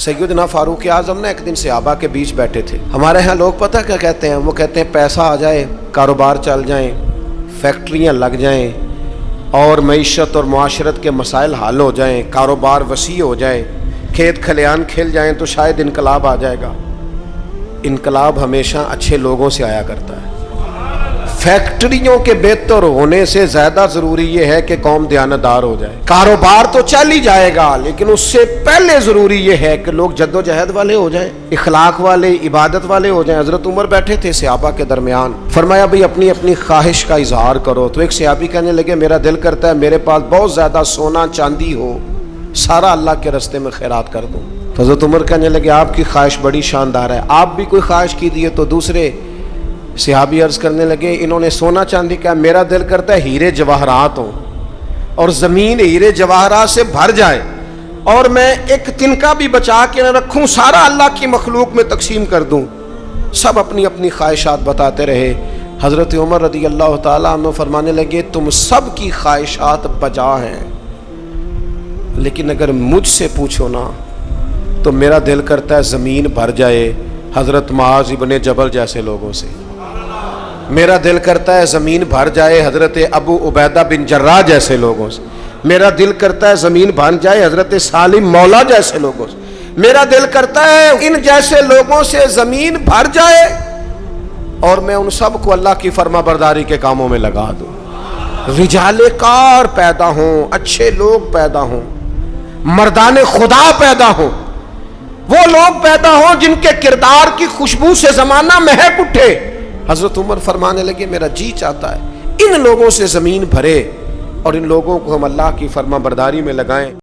سیدنا فاروق اعظم نے ایک دن صحابہ کے بیچ بیٹھے تھے. ہمارے ہاں لوگ پتہ کیا کہتے ہیں؟ وہ کہتے ہیں پیسہ آ جائے، کاروبار چل جائیں، فیکٹریاں لگ جائیں اور معیشت اور معاشرت کے مسائل حل ہو جائیں، کاروبار وسیع ہو جائے، کھیت کھلیان کھل جائیں تو شاید انقلاب آ جائے گا. انقلاب ہمیشہ اچھے لوگوں سے آیا کرتا ہے. فیکٹریوں کے بہتر ہونے سے زیادہ ضروری یہ ہے کہ قوم دیانتدار ہو جائے. کاروبار تو چل ہی جائے گا لیکن اس سے پہلے ضروری یہ ہے کہ لوگ جد و جہد والے ہو جائیں، اخلاق والے، عبادت والے ہو جائیں. حضرت عمر بیٹھے تھے صحابہ کے درمیان، فرمایا بھئی اپنی اپنی خواہش کا اظہار کرو. تو ایک صحابی کہنے لگے میرا دل کرتا ہے میرے پاس بہت زیادہ سونا چاندی ہو، سارا اللہ کے راستے میں خیرات کر دوں. تو حضرت عمر کہنے لگے آپ کی خواہش بڑی شاندار ہے، آپ بھی کوئی خواہش کیجیے. تو دوسرے صحابی عرض کرنے لگے انہوں نے سونا چاندی کہا، میرا دل کرتا ہے ہیرے جواہرات ہوں اور زمین ہیرے جواہرات سے بھر جائے اور میں ایک تنکا بھی بچا کے نہ رکھوں، سارا اللہ کی مخلوق میں تقسیم کر دوں. سب اپنی اپنی خواہشات بتاتے رہے. حضرت عمر رضی اللہ تعالیٰ عنہ فرمانے لگے تم سب کی خواہشات بجا ہیں، لیکن اگر مجھ سے پوچھو نا تو میرا دل کرتا ہے زمین بھر جائے حضرت معاذ ابن جبل جیسے لوگوں سے. میرا دل کرتا ہے زمین بھر جائے حضرت ابو عبیدہ بن جراح جیسے لوگوں سے. میرا دل کرتا ہے زمین بھر جائے حضرت سالم مولا جیسے لوگوں سے. میرا دل کرتا ہے ان جیسے لوگوں سے زمین بھر جائے اور میں ان سب کو اللہ کی فرما برداری کے کاموں میں لگا دوں. رجال کار پیدا ہوں، اچھے لوگ پیدا ہوں، مردان خدا پیدا ہوں، وہ لوگ پیدا ہوں جن کے کردار کی خوشبو سے زمانہ مہک اٹھے. حضرت عمر فرمانے لگے میرا جی چاہتا ہے ان لوگوں سے زمین بھرے اور ان لوگوں کو ہم اللہ کی فرما برداری میں لگائیں.